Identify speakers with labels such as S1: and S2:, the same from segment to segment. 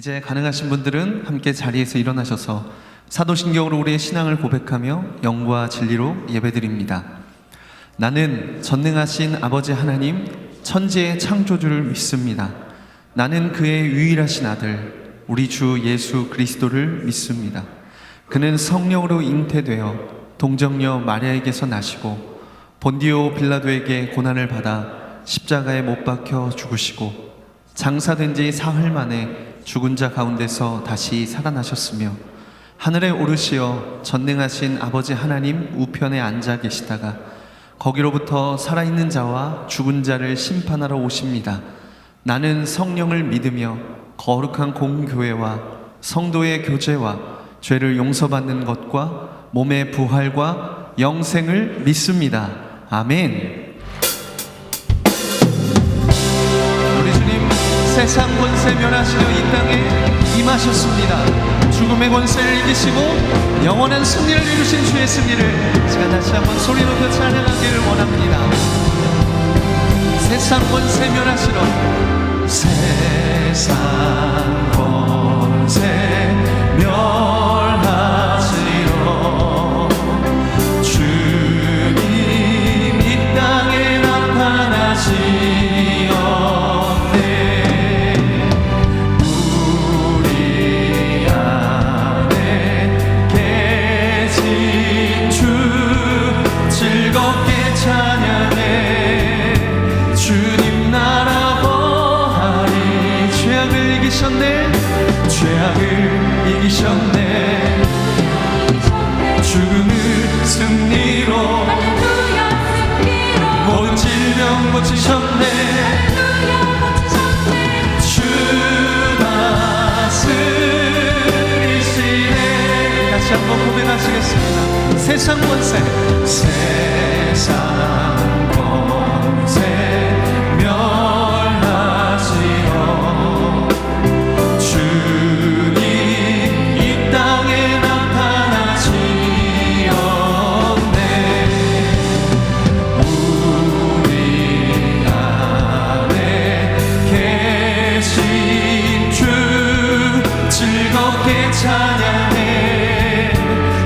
S1: 이제 가능하신 분들은 함께 자리에서 일어나셔서 사도신경으로 우리의 신앙을 고백하며 영과 진리로 예배드립니다. 나는 전능하신 아버지 하나님, 천지의 창조주를 믿습니다. 나는 그의 유일하신 아들, 우리 주 예수 그리스도를 믿습니다. 그는 성령으로 잉태되어 동정녀 마리아에게서 나시고 본디오 빌라도에게 고난을 받아 십자가에 못 박혀 죽으시고 장사된 지 사흘 만에 죽은 자 가운데서 다시 살아나셨으며 하늘에 오르시어 전능하신 아버지 하나님 우편에 앉아 계시다가 거기로부터 살아있는 자와 죽은 자를 심판하러 오십니다. 나는 성령을 믿으며 거룩한 공교회와 성도의 교제와 죄를 용서받는 것과 몸의 부활과 영생을 믿습니다. 아멘. 우리 주님 세상 권세 멸하시려 이 땅에 임하셨습니다. 죽음의 권세를 이기시고 영원한 승리를 이루신 주의 승리를 제가 다시 한번 소리 높여 찬양하기를 원합니다. 세상 권세 멸하시러 세상 권세 멸하시러 주님 이 땅에 나타나시었네. 우리 안에 계신 주 즐겁게 찬양해. 주님 나라 거하리. 죄악을 이기셨네. 죄악을 이기셨네. 죽음을 승리로 모든 질병 고치셨네. 주 다스리시네. 다시 한번 고백하시겠습니다. 세상 권세 세상 권세 멸하시어 주님 이 땅에 나타나시었네. 우리 안에 계신 주 즐겁게 찬양해.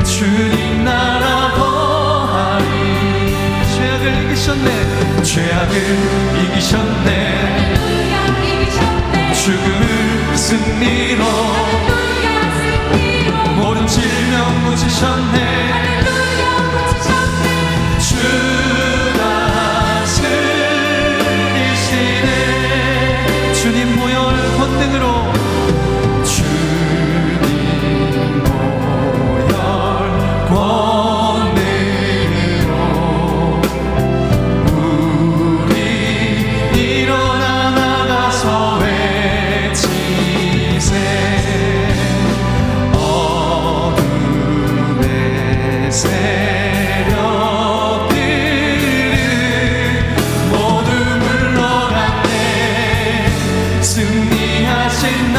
S1: 주님 나라 거하리. 죄악을 이기셨네. 죄악을 이기셨네. 죽음을 승리로 모든 질병 고치셨네. 주 다스리시네. 주님 보혈 권능으로 주님 보혈 권능으로 우리 일어나 나가서 외치세. 어둠의 세력들은 모두 물러갔네. 승리하신 날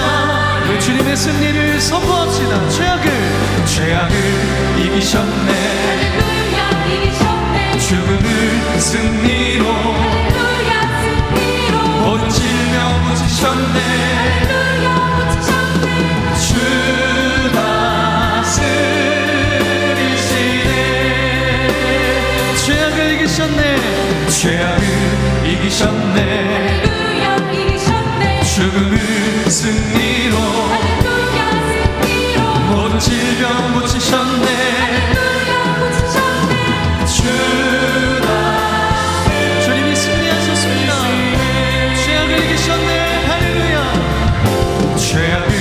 S1: 우리 주님의 승리를 선포합시다. 죄악을 이기셨네. 죽음을 승리로 모든 질병 고치셨네. 주 다스리시네. 죄악을 이기셨네. 죄악을 이기셨네. 죽음을 승리로 모든 질병 고치셨네. 주 주님이 승리하셨습니다. 죄악을 이기셨네. 할렐루야. 죄악을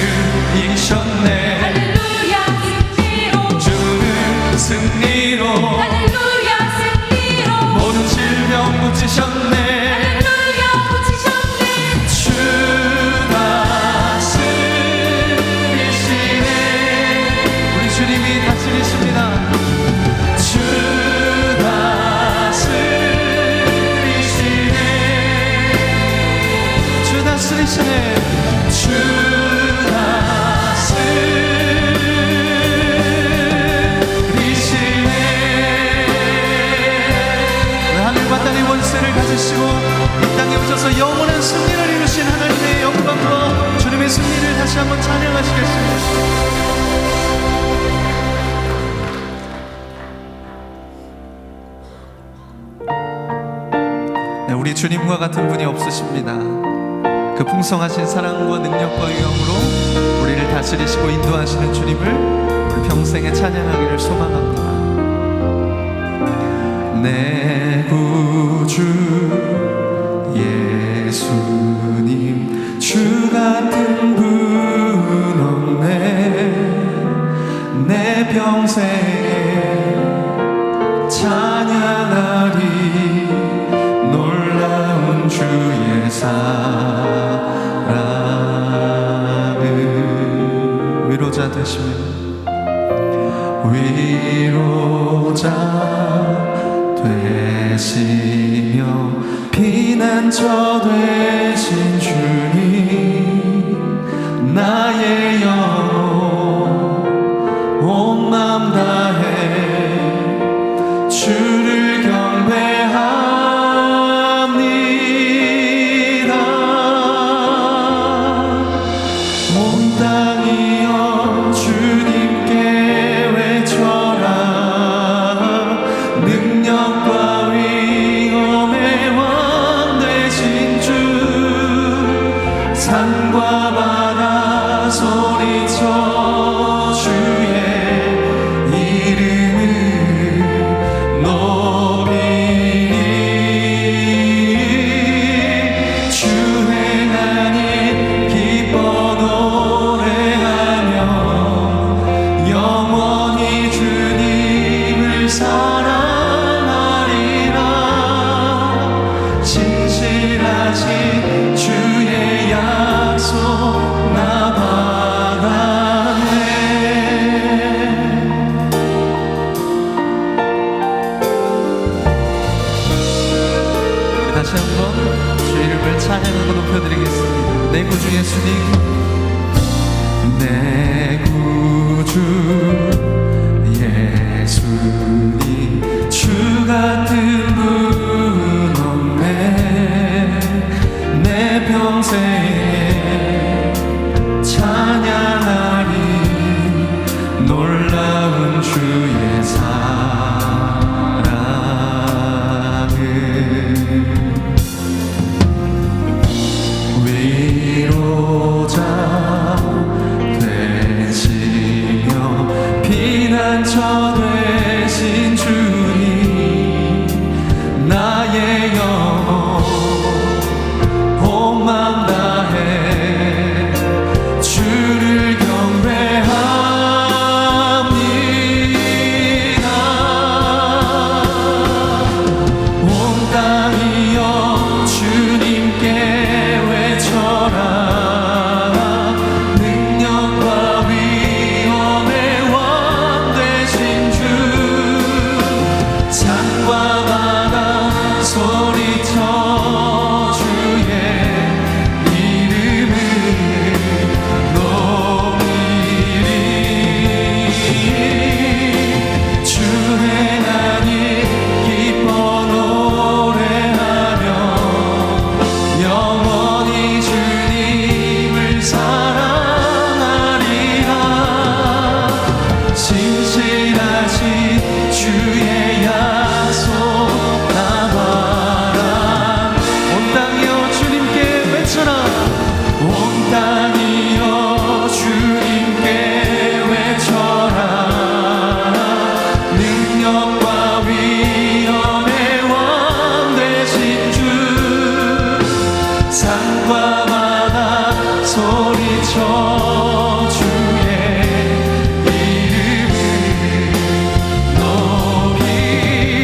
S1: 이기셨네. 죽음을 승리로 모든 질병 고치셨네. 주 다스리시네. 우리 주님이 다스리십니다. 주 다스리시네. 주 다스리시네. 주 다스리시네. 하늘과 땅의 원세를 가지시고 이 땅에 오셔서 영원한 승리를 이루신 하나님의 영광과 주님의 승리를 다시 한번 찬양합니다. 우리 주님과 같은 분이 없으십니다. 그 풍성하신 사랑과 능력과 영으로 우리를 다스리시고 인도하시는 주님을 우리 평생에 찬양하기를 소망합니다. 내 구주 예수님, 주 같은 분 없네. 내 평생에 찬양하리 놀라운 주의 사랑을. 위로자 되시며 피난처 되신 주님, 나의 영혼 온 맘 다해 주를 경배합니다. 온 땅이여 주님께 외쳐라. 능력과 위엄의 왕 되신 주, 산과 바다 소리쳐 주의 이름을 높이니. 주 행하니 기뻐 노래하며 영원히 주님을 사랑하리라. 신실하신 주의 약속 나 받았네. 우리 다시 한번 주 이름을 찬양하고 높여드리겠습니다. 내 구주 예수님, 내 구주 예수님, 주 같은 분 없네. 내 평생에 찬양하리 놀라운 주의 사랑을. 위로자 되시며 피난처 되신 주님, 나의 영혼 온 맘 다해 주를 경배합니다. 온 땅이여 주님께 외쳐라. 능력과 위엄의 왕 되신 주, 산과 바다 소리쳐 주의 이름을 높이리. 주 행하니 기뻐 노래하며 영원히 주님을 사랑하리라. 신실하신 주의 약속 나 봐라. 온 땅이여 주님께 외쳐라. 온 땅이여 주님께 외쳐라. 능력과 위엄의 왕 되신 주, 산과 바다 소리쳐 주의 이름을 높이리.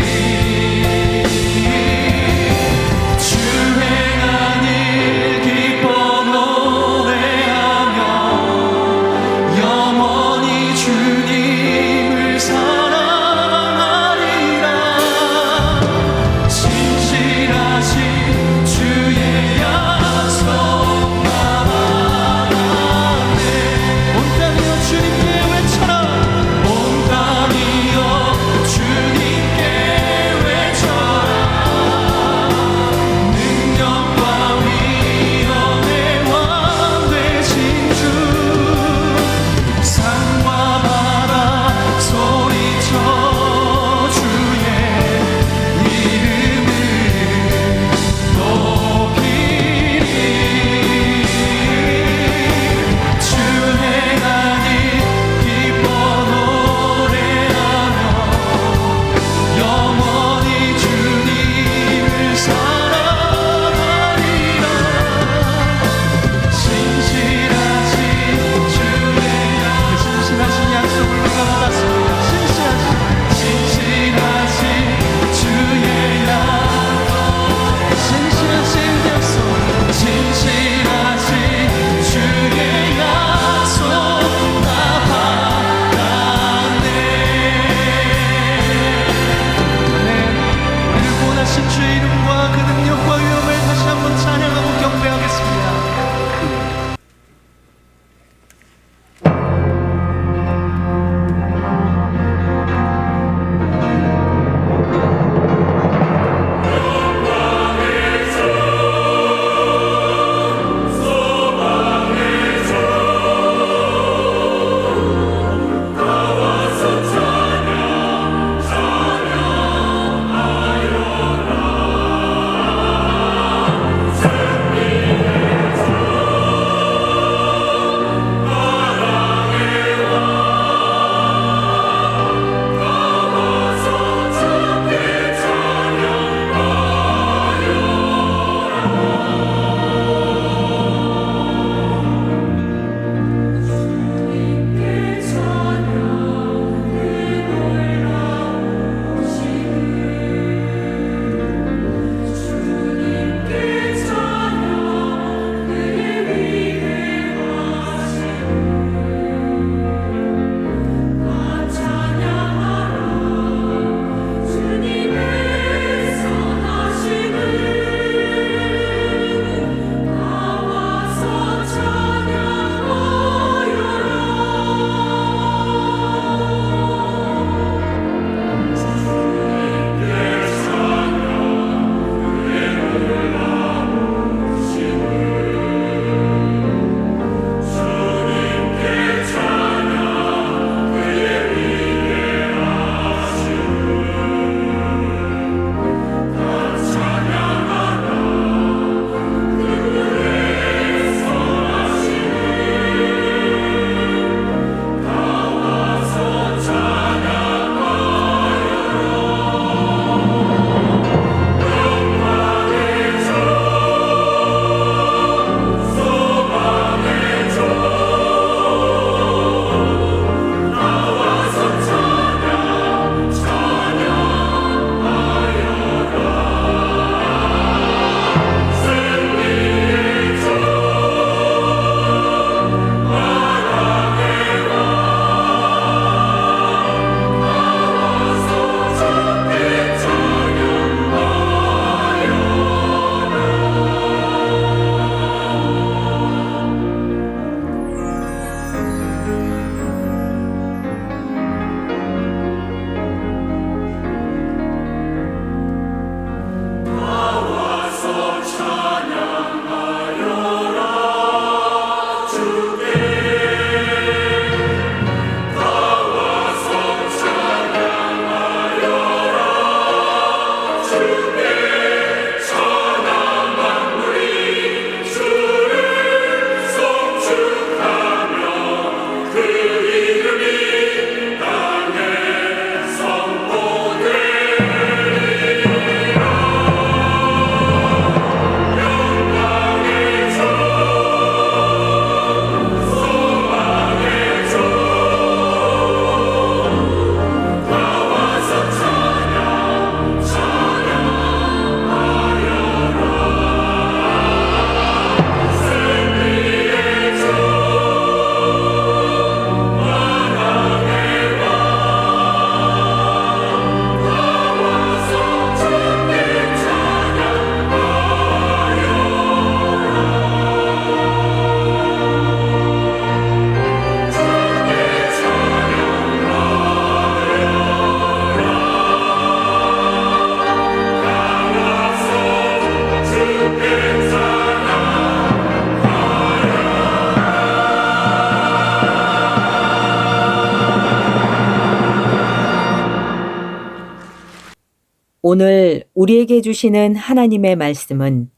S2: 오늘 우리에게 주시는 하나님의 말씀은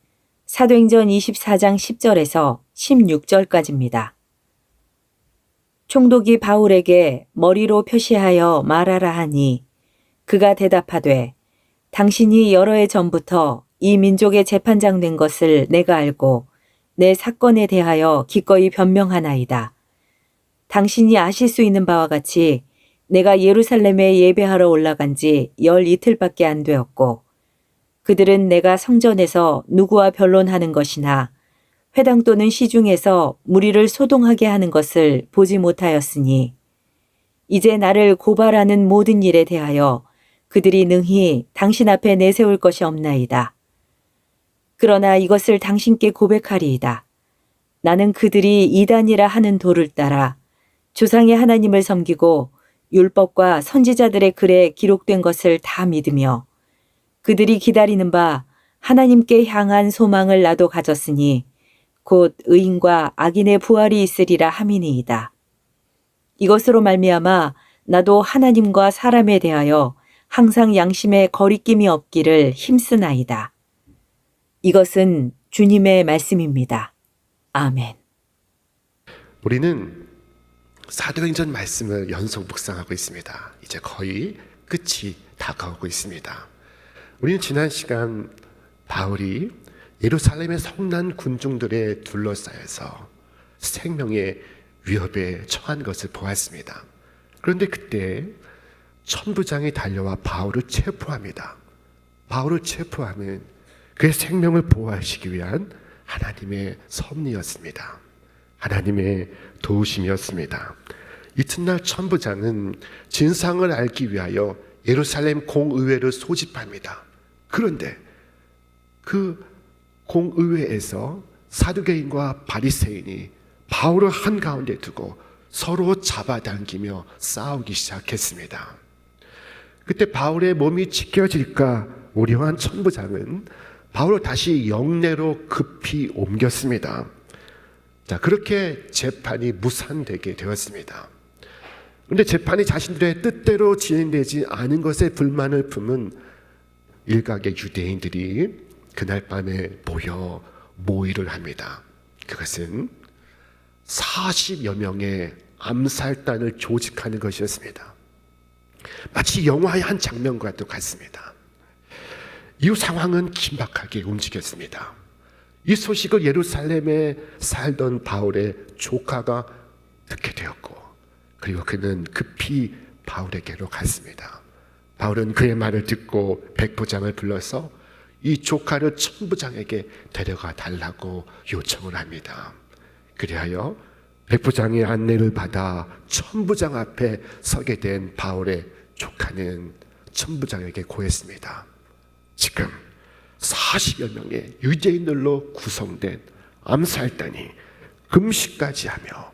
S2: 사도행전 24장 10절에서 16절까지입니다. 총독이 바울에게 머리로 표시하여 말하라 하니 그가 대답하되 당신이 여러 해 전부터 이 민족의 재판장 된 것을 내가 알고 내 사건에 대하여 기꺼이 변명하나이다. 당신이 아실 수 있는 바와 같이 내가 예루살렘에 예배하러 올라간 지 12이틀밖에 안 되었고 그들은 내가 성전에서 누구와 변론하는 것이나 회당 또는 시중에서 무리를 소동하게 하는 것을 보지 못하였으니 이제 나를 고발하는 모든 일에 대하여 그들이 능히 당신 앞에 내세울 것이 없나이다. 그러나 이것을 당신께 고백하리이다. 나는 그들이 이단이라 하는 도를 따라 조상의 하나님을 섬기고 율법과 선지자들의 글에 기록된 것을 다 믿으며 그들이 기다리는 바 하나님께 향한 소망을 나도 가졌으니 곧 의인과 악인의 부활이 있으리라 함이니이다. 이것으로 말미암아 나도 하나님과 사람에 대하여 항상 양심에 거리낌이 없기를 힘쓰나이다. 이것은 주님의 말씀입니다. 아멘.
S3: 우리는 사도행전 말씀을 연속 묵상하고 있습니다. 이제 거의 끝이 다가오고 있습니다. 우리는 지난 시간 바울이 예루살렘의 성난 군중들에 둘러싸여서 생명의 위협에 처한 것을 보았습니다. 그런데 그때 천부장이 달려와 바울을 체포합니다. 바울을 체포하면 그의 생명을 보호하시기 위한 하나님의 섭리였습니다. 하나님의 도우심이었습니다. 이튿날 천부장은 진상을 알기 위하여 예루살렘 공의회를 소집합니다. 그런데 그 공의회에서 사두개인과 바리새인이 바울을 한가운데 두고 서로 잡아당기며 싸우기 시작했습니다. 그때 바울의 몸이 찢겨질까 우려한 천부장은 바울을 다시 영내로 급히 옮겼습니다. 자, 그렇게 재판이 무산되게 되었습니다. 그런데 재판이 자신들의 뜻대로 진행되지 않은 것에 불만을 품은 일각의 유대인들이 그날 밤에 모여 모의를 합니다. 그것은 40여 명의 암살단을 조직하는 것이었습니다. 마치 영화의 한 장면과도 같습니다. 이후 상황은 긴박하게 움직였습니다. 이 소식을 예루살렘에 살던 바울의 조카가 듣게 되었고, 그리고 그는 급히 바울에게로 갔습니다. 바울은 그의 말을 듣고 백부장을 불러서 이 조카를 천부장에게 데려가 달라고 요청을 합니다. 그리하여 백부장의 안내를 받아 천부장 앞에 서게 된 바울의 조카는 천부장에게 고했습니다. 지금 40여 명의 유대인들로 구성된 암살단이 금식까지 하며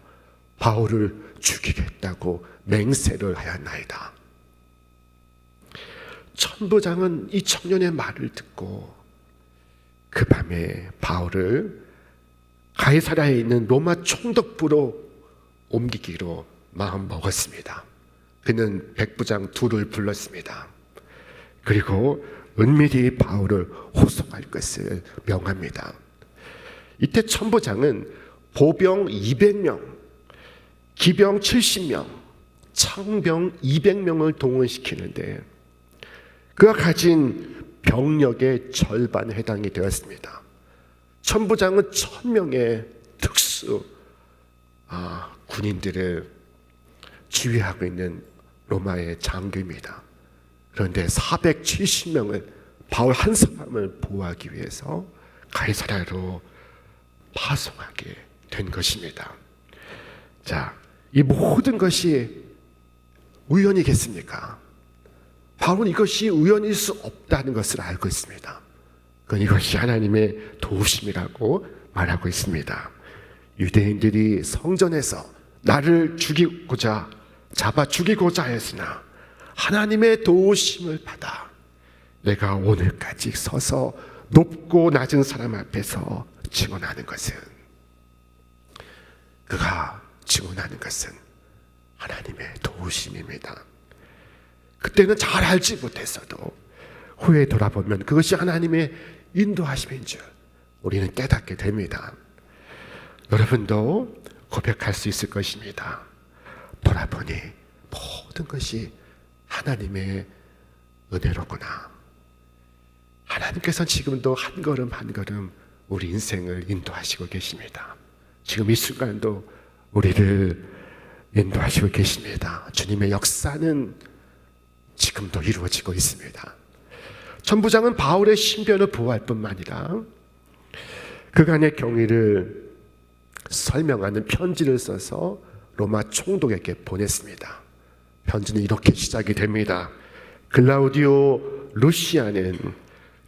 S3: 바울을 죽이겠다고 맹세를 하였나이다. 천부장은 이 청년의 말을 듣고 그 밤에 바울을 가이사랴에 있는 로마 총독부로 옮기기로 마음 먹었습니다. 그는 백부장 둘을 불렀습니다. 그리고 은밀히 바울을 호송할 것을 명합니다. 이때 천부장은 보병 200명, 기병 70명, 창병 200명을 동원시키는데 그가 가진 병력의 절반에 해당이 되었습니다. 천부장은 1000명의 특수 군인들을 지휘하고 있는 로마의 장교입니다. 그런데 470명을 바울 한 사람을 보호하기 위해서 가이사랴로 파송하게 된 것입니다. 자, 이 모든 것이 우연이겠습니까? 바울은 이것이 우연일 수 없다는 것을 알고 있습니다. 그건 이것이 하나님의 도우심이라고 말하고 있습니다. 유대인들이 성전에서 나를 죽이고자 잡아 죽이고자 했으나 하나님의 도우심을 받아 내가 오늘까지 서서 높고 낮은 사람 앞에서 증언하는 것은, 그가 증언하는 것은 하나님의 도우심입니다. 그때는 잘 알지 못했어도 후에 돌아보면 그것이 하나님의 인도하심인 줄 우리는 깨닫게 됩니다. 여러분도 고백할 수 있을 것입니다. 돌아보니 모든 것이 하나님의 은혜로구나. 하나님께서 지금도 한 걸음 한 걸음 우리 인생을 인도하시고 계십니다. 지금 이 순간도 우리를 인도하시고 계십니다. 주님의 역사는 지금도 이루어지고 있습니다. 천부장은 바울의 신변을 보호할 뿐만 아니라 그간의 경위를 설명하는 편지를 써서 로마 총독에게 보냈습니다. 편지는 이렇게 시작이 됩니다. 글라우디오 루시아는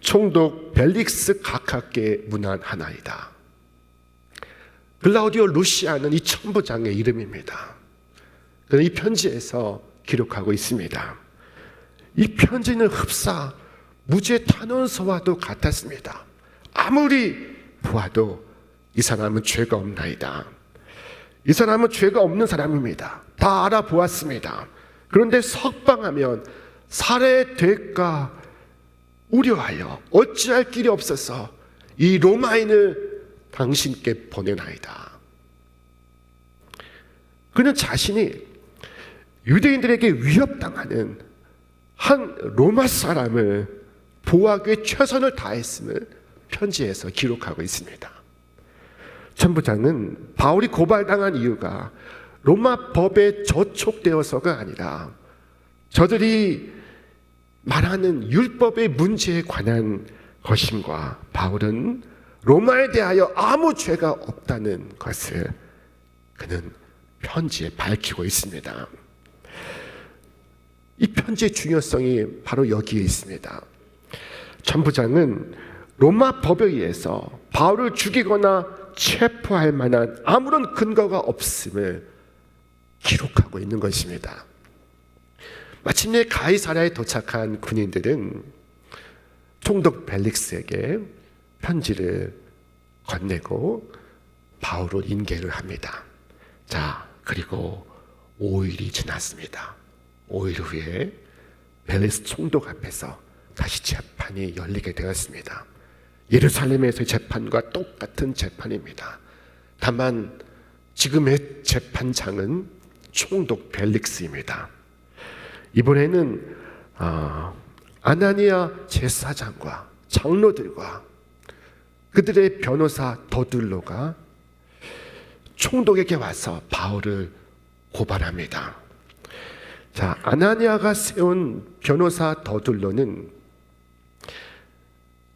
S3: 총독 벨릭스 각하께 문안하나이다. 글라우디오 루시아는 이 천부장의 이름입니다. 그는 이 편지에서 기록하고 있습니다. 이 편지는 흡사 무죄 탄원서와도 같았습니다. 아무리 보아도 이 사람은 죄가 없나이다. 이 사람은 죄가 없는 사람입니다. 다 알아보았습니다. 그런데 석방하면 살해될까 우려하여 어찌할 길이 없어서 이 로마인을 당신께 보내나이다. 그는 자신이 유대인들에게 위협당하는 한 로마 사람을 보호하기 위해 최선을 다했음을 편지에서 기록하고 있습니다. 천부장은 바울이 고발당한 이유가 로마 법에 저촉되어서가 아니라 저들이 말하는 율법의 문제에 관한 것임과 바울은 로마에 대하여 아무 죄가 없다는 것을 그는 편지에 밝히고 있습니다. 이 편지의 중요성이 바로 여기에 있습니다. 천부장은 로마 법에 의해서 바울을 죽이거나 체포할 만한 아무런 근거가 없음을 기록하고 있는 것입니다. 마침내 가이사랴에 도착한 군인들은 총독 벨릭스에게 편지를 건네고 바울을 인계를 합니다. 자, 그리고 5일이 지났습니다. 5일 후에 벨릭스 총독 앞에서 다시 재판이 열리게 되었습니다. 예루살렘에서의 재판과 똑같은 재판입니다. 다만 지금의 재판장은 총독 벨릭스입니다. 이번에는 아나니아 제사장과 장로들과 그들의 변호사 더둘로가 총독에게 와서 바울을 고발합니다. 자, 아나니아가 세운 변호사 더둘로는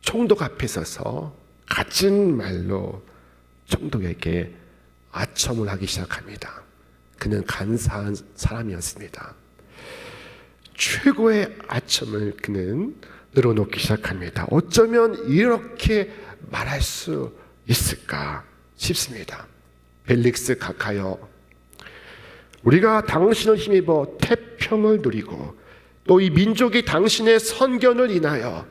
S3: 총독 앞에 서서 갖은 말로 총독에게 아첨을 하기 시작합니다. 그는 간사한 사람이었습니다. 최고의 아첨을 그는 늘어놓기 시작합니다. 어쩌면 이렇게 말할 수 있을까 싶습니다. 벨릭스 각하여, 우리가 당신을 힘입어 태평을 누리고 또 이 민족이 당신의 선견을 인하여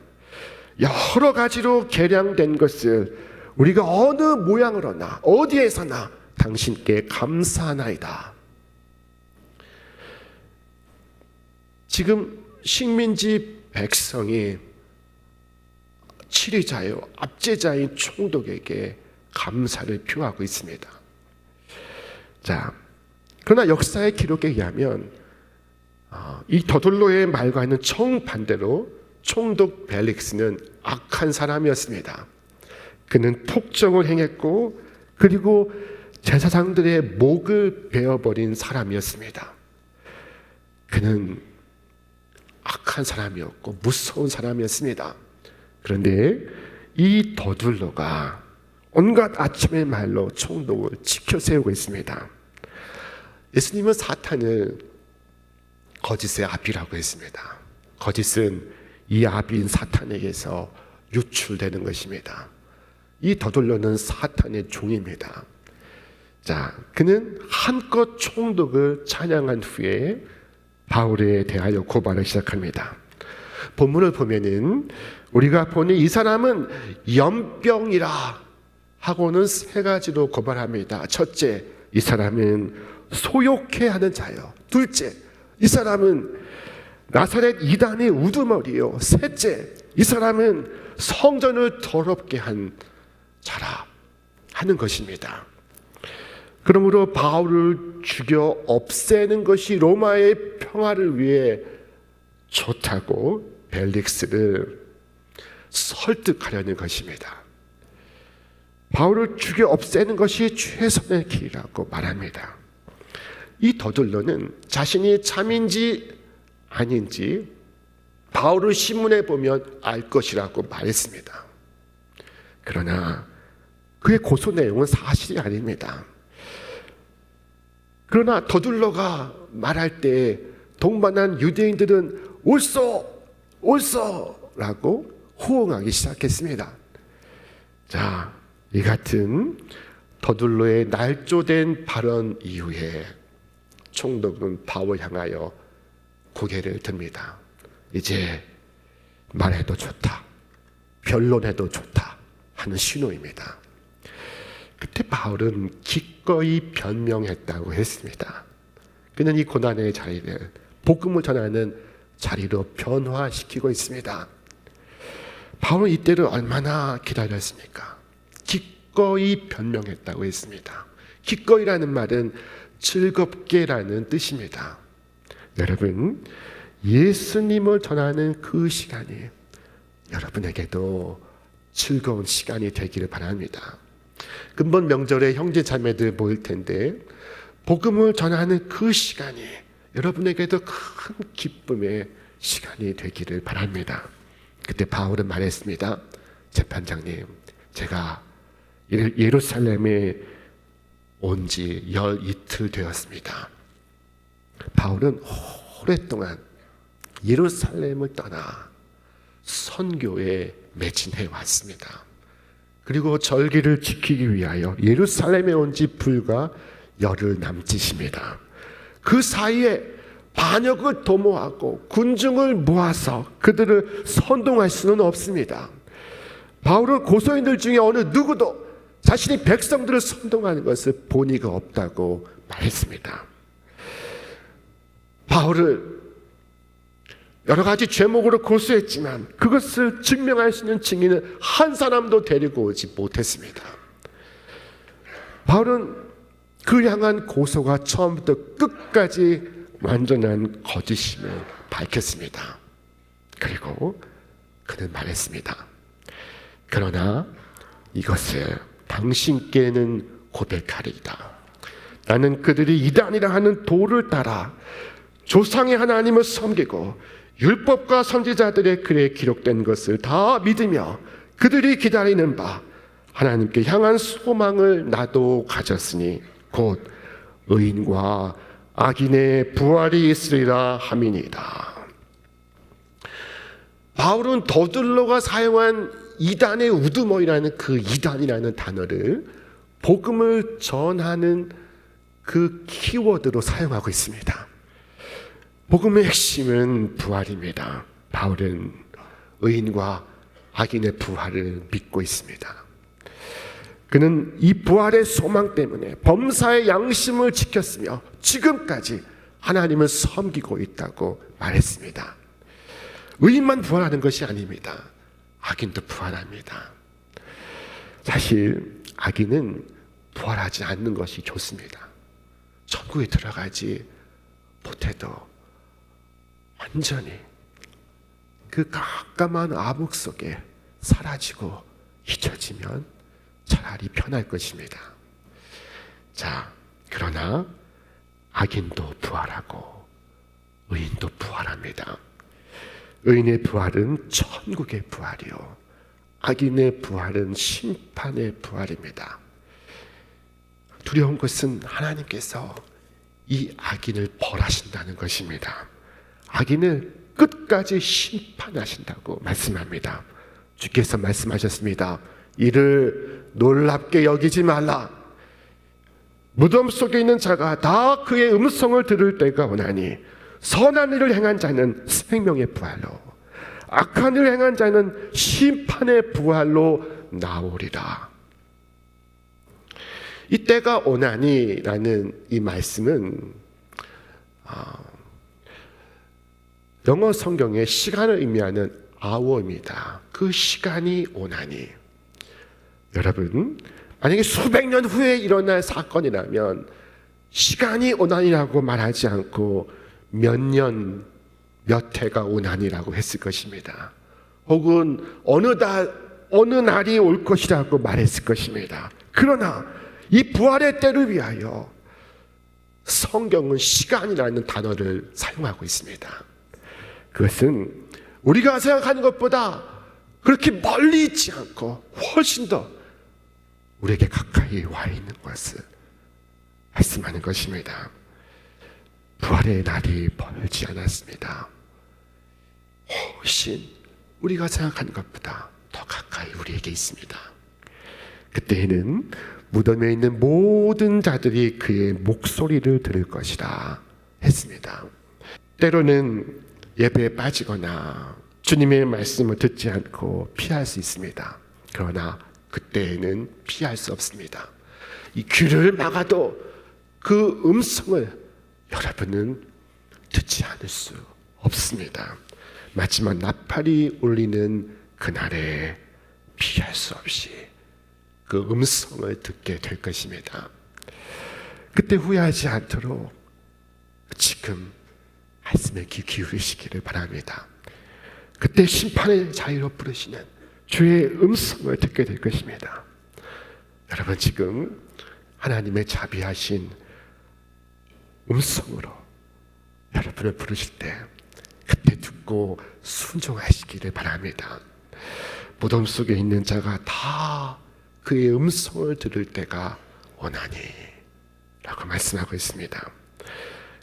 S3: 여러 가지로 개량된 것을 우리가 어느 모양으로나 어디에서나 당신께 감사하나이다. 지금 식민지 백성이 치리자요 압제자인 총독에게 감사를 표하고 있습니다. 자, 그러나 역사의 기록에 의하면 이 더둘로의 말과는 정반대로 총독 벨릭스는 악한 사람이었습니다. 그는 폭정을 행했고 그리고 제사장들의 목을 베어버린 사람이었습니다. 그는 악한 사람이었고 무서운 사람이었습니다. 그런데 이 더둘로가 온갖 아첨의 말로 총독을 지켜 세우고 있습니다. 예수님은 사탄을 거짓의 아비라고 했습니다. 거짓은 이 아비인 사탄에게서 유출되는 것입니다. 이 더둘로는 사탄의 종입니다. 자, 그는 한껏 총독을 찬양한 후에 바울에 대하여 고발을 시작합니다. 본문을 보면은 우리가 보니 이 사람은 연병이라 하고는 세 가지로 고발합니다. 첫째, 이 사람은 소욕해 하는 자요. 둘째, 이 사람은 나사렛 이단의 우두머리요. 셋째, 이 사람은 성전을 더럽게 한 자라 하는 것입니다. 그러므로 바울을 죽여 없애는 것이 로마의 평화를 위해 좋다고 벨릭스를 설득하려는 것입니다. 바울을 죽여 없애는 것이 최선의 길이라고 말합니다. 이 더둘러는 자신이 참인지 아닌지 바울을 신문해 보면 알 것이라고 말했습니다. 그러나 그의 고소 내용은 사실이 아닙니다. 그러나 더둘러가 말할 때 동반한 유대인들은 옳소 라고 호응하기 시작했습니다. 자, 이 같은 더둘러의 날조된 발언 이후에 총독은 바울 향하여 고개를 듭니다. 이제 말해도 좋다, 변론해도 좋다 하는 신호입니다. 그때 바울은 기꺼이 변명했다고 했습니다. 그는 이 고난의 자리를 복음을 전하는 자리로 변화시키고 있습니다. 바울은 이때를 얼마나 기다렸습니까? 기꺼이 변명했다고 했습니다. 기꺼이라는 말은 즐겁게라는 뜻입니다. 여러분, 예수님을 전하는 그 시간이 여러분에게도 즐거운 시간이 되기를 바랍니다. 근본 명절에 형제 자매들 모일 텐데 복음을 전하는 그 시간이 여러분에게도 큰 기쁨의 시간이 되기를 바랍니다. 그때 바울은 말했습니다. 재판장님, 제가 예루살렘에 온 지 열 이틀 되었습니다. 바울은 오랫동안 예루살렘을 떠나 선교에 매진해 왔습니다. 그리고 절기를 지키기 위하여 예루살렘에 온 지 불과 열흘 남짓입니다. 그 사이에 반역을 도모하고 군중을 모아서 그들을 선동할 수는 없습니다. 바울은 고소인들 중에 어느 누구도 자신이 백성들을 선동하는 것을 본 이가 없다고 말했습니다. 바울을 여러 가지 죄목으로 고소했지만 그것을 증명할 수 있는 증인은 한 사람도 데리고 오지 못했습니다. 바울은 그 향한 고소가 처음부터 끝까지 완전한 거짓임을 밝혔습니다. 그리고 그는 말했습니다. 그러나 이것을 당신께는 고백하리이다. 나는 그들이 이단이라 하는 도를 따라 조상의 하나님을 섬기고 율법과 선지자들의 글에 기록된 것을 다 믿으며 그들이 기다리는 바 하나님께 향한 소망을 나도 가졌으니 곧 의인과 악인의 부활이 있으리라 함이니이다. 바울은 더둘러가 사용한 이단의 우두머리라는 그 이단이라는 단어를 복음을 전하는 그 키워드로 사용하고 있습니다. 복음의 핵심은 부활입니다. 바울은 의인과 악인의 부활을 믿고 있습니다. 그는 이 부활의 소망 때문에 범사의 양심을 지켰으며 지금까지 하나님을 섬기고 있다고 말했습니다. 의인만 부활하는 것이 아닙니다. 악인도 부활합니다. 사실 악인은 부활하지 않는 것이 좋습니다. 천국에 들어가지 못해도 완전히 그 깜깜한 암흑 속에 사라지고 잊혀지면 차라리 편할 것입니다. 자, 그러나 악인도 부활하고 의인도 부활합니다. 의인의 부활은 천국의 부활이요, 악인의 부활은 심판의 부활입니다. 두려운 것은 하나님께서 이 악인을 벌하신다는 것입니다. 악인을 끝까지 심판하신다고 말씀합니다. 주께서 말씀하셨습니다. 이를 놀랍게 여기지 말라. 무덤 속에 있는 자가 다 그의 음성을 들을 때가 오나니 선한 일을 행한 자는 생명의 부활로, 악한 일을 행한 자는 심판의 부활로 나오리라. 이 때가 오나니라는 이 말씀은 영어 성경에 시간을 의미하는 hour입니다. 그 시간이 오나니. 여러분, 만약에 수백 년 후에 일어날 사건이라면 시간이 오나니라고 말하지 않고 몇 년, 몇 해가 오나니라고 했을 것입니다. 혹은 어느 달, 어느 날이 올 것이라고 말했을 것입니다. 그러나 이 부활의 때를 위하여 성경은 시간이라는 단어를 사용하고 있습니다. 그것은 우리가 생각하는 것보다 그렇게 멀리 있지 않고 훨씬 더 우리에게 가까이 와 있는 것을 말씀하는 것입니다. 부활의 날이 멀지 않았습니다. 훨씬 우리가 생각하는 것보다 더 가까이 우리에게 있습니다. 그때에는 무덤에 있는 모든 자들이 그의 목소리를 들을 것이라 했습니다. 때로는 예배에 빠지거나 주님의 말씀을 듣지 않고 피할 수 있습니다. 그러나 그때에는 피할 수 없습니다. 이 귀를 막아도 그 음성을 여러분은 듣지 않을 수 없습니다. 마지막 나팔이 울리는 그날에 피할 수 없이 그 음성을 듣게 될 것입니다. 그때 후회하지 않도록 지금 말씀에 귀 기울이시기를 바랍니다. 그때 심판의 자유로 부르시는 주의 음성을 듣게 될 것입니다. 여러분, 지금 하나님의 자비하신 음성으로 여러분을 부르실 때 그때 듣고 순종하시기를 바랍니다. 무덤 속에 있는 자가 다 그의 음성을 들을 때가 오나니 라고 말씀하고 있습니다.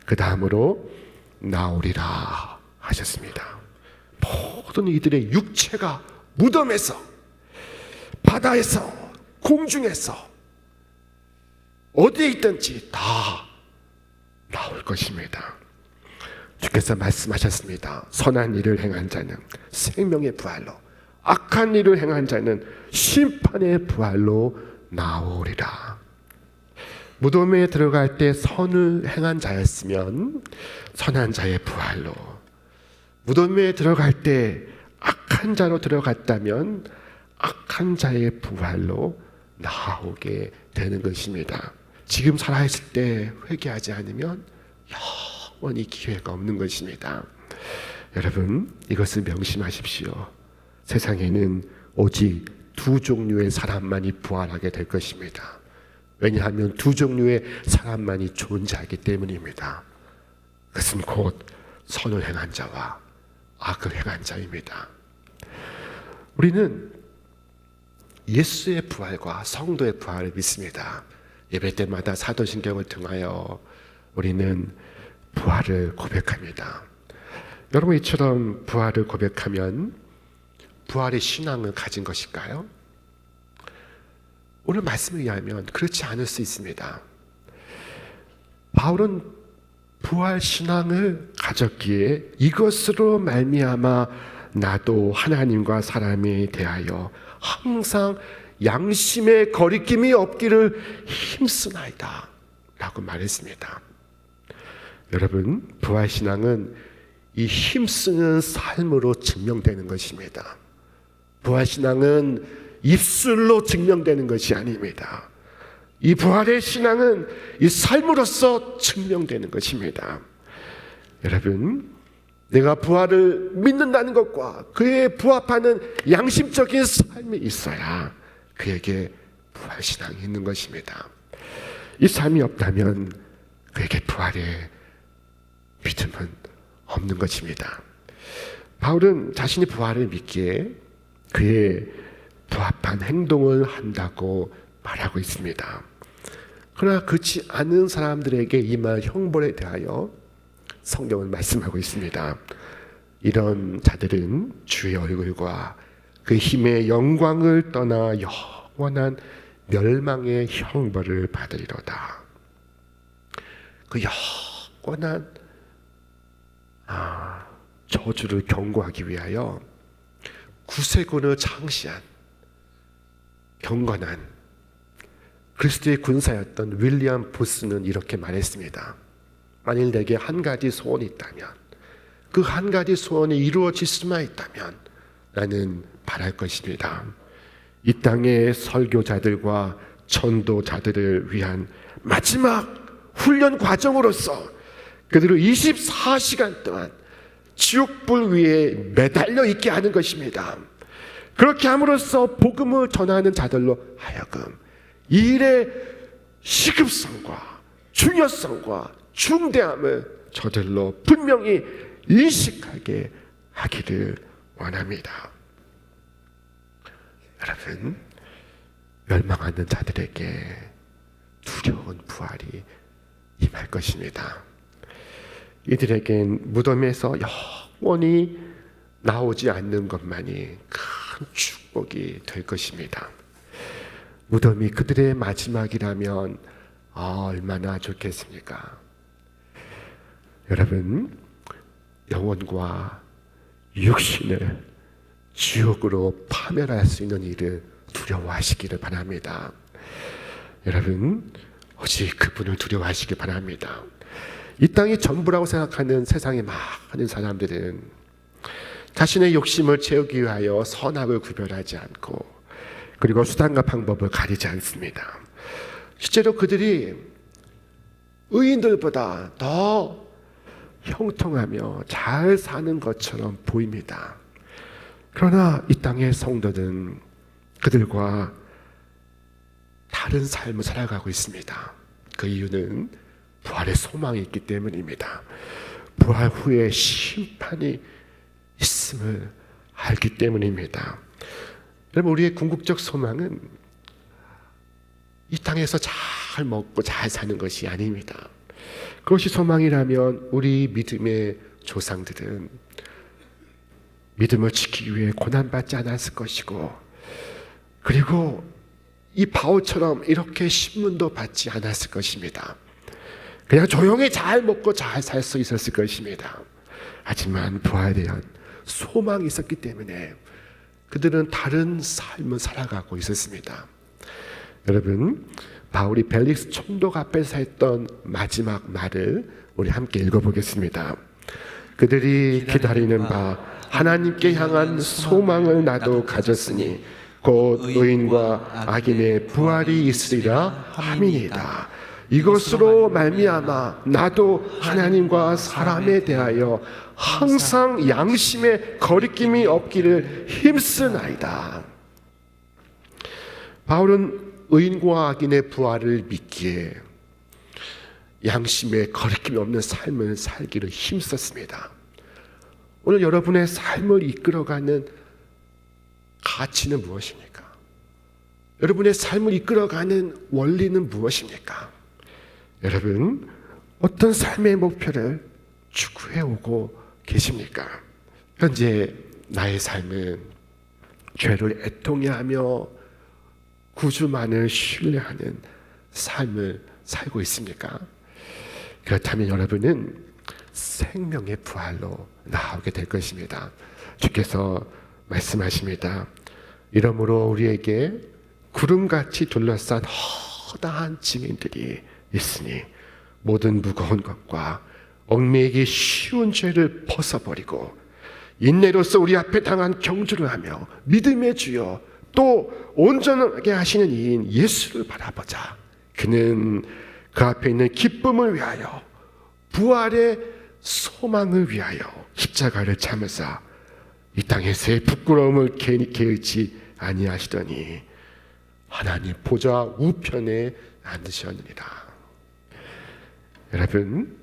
S3: 그 다음으로 나오리라 하셨습니다. 모든 이들의 육체가 무덤에서, 바다에서, 공중에서 어디에 있든지 다 나올 것입니다. 주께서 말씀하셨습니다. 선한 일을 행한 자는 생명의 부활로, 악한 일을 행한 자는 심판의 부활로 나오리라. 무덤에 들어갈 때 선을 행한 자였으면 선한 자의 부활로, 무덤에 들어갈 때 악한 자로 들어갔다면 악한 자의 부활로 나오게 되는 것입니다. 지금 살아있을 때 회개하지 않으면 영원히 기회가 없는 것입니다. 여러분, 이것을 명심하십시오. 세상에는 오직 두 종류의 사람만이 부활하게 될 것입니다. 왜냐하면 두 종류의 사람만이 존재하기 때문입니다. 그것은 곧 선을 행한 자와 악을 행한 자입니다. 우리는 예수의 부활과 성도의 부활을 믿습니다. 예배 때마다 사도신경을 통하여 우리는 부활을 고백합니다. 여러분, 이처럼 부활을 고백하면 부활의 신앙을 가진 것일까요? 오늘 말씀에 의하면 그렇지 않을 수 있습니다. 바울은 부활 신앙을 가졌기에 이것으로 말미암아 나도 하나님과 사람에 대하여 항상 양심의 거리낌이 없기를 힘쓰나이다 라고 말했습니다. 여러분, 부활 신앙은 이 힘쓰는 삶으로 증명되는 것입니다. 부활 신앙은 입술로 증명되는 것이 아닙니다. 이 부활의 신앙은 이 삶으로서 증명되는 것입니다. 여러분, 내가 부활을 믿는다는 것과 그에 부합하는 양심적인 삶이 있어야 그에게 부활 신앙이 있는 것입니다. 이 삶이 없다면 그에게 부활의 믿음은 없는 것입니다. 바울은 자신이 부활을 믿기에 그의 부합한 행동을 한다고 말하고 있습니다. 그러나 그렇지 않은 사람들에게 임할 형벌에 대하여 성경은 말씀하고 있습니다. 이런 자들은 주의 얼굴과 그 힘의 영광을 떠나 영원한 멸망의 형벌을 받으리로다. 그 영원한 저주를 경고하기 위하여 구세군을 창시한 경건한 그리스도의 군사였던 윌리엄 부스는 이렇게 말했습니다. 만일 내게 한 가지 소원이 있다면 그 한 가지 소원이 이루어질 수만 있다면 나는 바랄 것입니다. 이 땅의 설교자들과 전도자들을 위한 마지막 훈련 과정으로서 그들을 24시간 동안 지옥불 위에 매달려 있게 하는 것입니다. 그렇게 함으로써 복음을 전하는 자들로 하여금 이 일의 시급성과 중요성과 중대함을 저들로 분명히 인식하게 하기를 원합니다. 여러분, 멸망하는 자들에게 두려운 부활이 임할 것입니다. 이들에겐 무덤에서 영원히 나오지 않는 것만이 큰 축복이 될 것입니다. 무덤이 그들의 마지막이라면 얼마나 좋겠습니까? 여러분, 영혼과 육신을 지옥으로 파멸할 수 있는 일을 두려워하시기를 바랍니다. 여러분, 오직 그분을 두려워하시기 바랍니다. 이 땅이 전부라고 생각하는 세상의 많은 사람들은 자신의 욕심을 채우기 위하여 선악을 구별하지 않고 그리고 수단과 방법을 가리지 않습니다. 실제로 그들이 의인들보다 더 형통하며 잘 사는 것처럼 보입니다. 그러나 이 땅의 성도는 그들과 다른 삶을 살아가고 있습니다. 그 이유는 부활의 소망이 있기 때문입니다. 부활 후에 심판이 있음을 알기 때문입니다. 여러분, 우리의 궁극적 소망은 이 땅에서 잘 먹고 잘 사는 것이 아닙니다. 그것이 소망이라면 우리 믿음의 조상들은 믿음을 지키기 위해 고난받지 않았을 것이고, 그리고 이 바울처럼 이렇게 신문도 받지 않았을 것입니다. 그냥 조용히 잘 먹고 잘 살 수 있었을 것입니다. 하지만 부활에 대한 소망이 있었기 때문에 그들은 다른 삶을 살아가고 있었습니다. 여러분, 바울이 벨릭스 총독 앞에서 했던 마지막 말을 우리 함께 읽어보겠습니다. 그들이 기다리는 바 하나님께 향한 소망을 나도 가졌으니 곧 의인과 악인의 부활이 있으리라 함이니이다. 이것으로 말미암아 나도 하나님과 사람에 대하여 항상 양심에 거리낌이 없기를 힘쓰나이다. 바울은 의인과 악인의 부활을 믿기에 양심에 거리낌이 없는 삶을 살기를 힘썼습니다. 오늘 여러분의 삶을 이끌어가는 가치는 무엇입니까? 여러분의 삶을 이끌어가는 원리는 무엇입니까? 여러분, 어떤 삶의 목표를 추구해오고 계십니까? 현재 나의 삶은 죄를 애통해하며 구주만을 신뢰하는 삶을 살고 있습니까? 그렇다면 여러분은 생명의 부활로 나오게 될 것입니다. 주께서 말씀하십니다. 이러므로 우리에게 구름같이 둘러싼 허다한 증인들이 있으니 모든 무거운 것과 얽매이기 쉬운 죄를 벗어버리고 인내로서 우리 앞에 당한 경주를 하며 믿음의 주여 또 온전하게 하시는 이인 예수를 바라보자. 그는 그 앞에 있는 기쁨을 위하여 부활의 소망을 위하여 십자가를 참으사 이 땅에서의 부끄러움을 개의치 아니하시더니 하나님 보좌 우편에 앉으셨느니라. 여러분,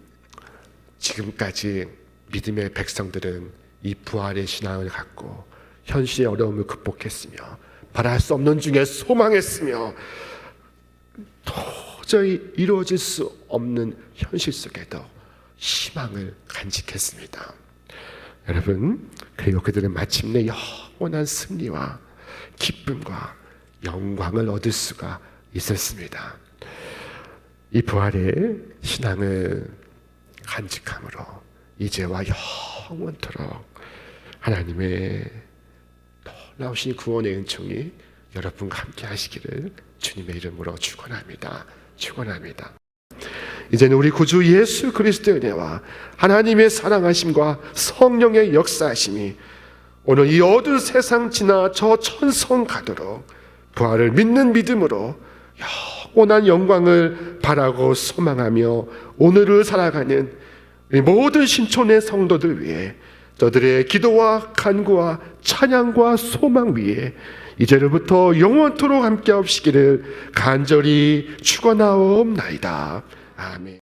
S3: 지금까지 믿음의 백성들은 이 부활의 신앙을 갖고 현실의 어려움을 극복했으며 바랄 수 없는 중에 소망했으며 도저히 이루어질 수 없는 현실 속에도 희망을 간직했습니다. 여러분, 그리고 그들은 마침내 영원한 승리와 기쁨과 영광을 얻을 수가 있었습니다. 이 부활의 신앙을 간직함으로 이제와 영원토록 하나님의 놀라우신 구원의 은총이 여러분과 함께 하시기를 주님의 이름으로 축원합니다. 축원합니다. 이제는 우리 구주 예수 그리스도의 은혜와 하나님의 사랑하심과 성령의 역사하심이 오늘 이 어두운 세상 지나 저 천성 가도록 부활을 믿는 믿음으로 영원한 영광을 바라고 소망하며 오늘을 살아가는 이 모든 신촌의 성도들 위해 저들의 기도와 간구와 찬양과 소망 위에 이제로부터 영원토록 함께 하시기를 간절히 축원하옵나이다. 아멘.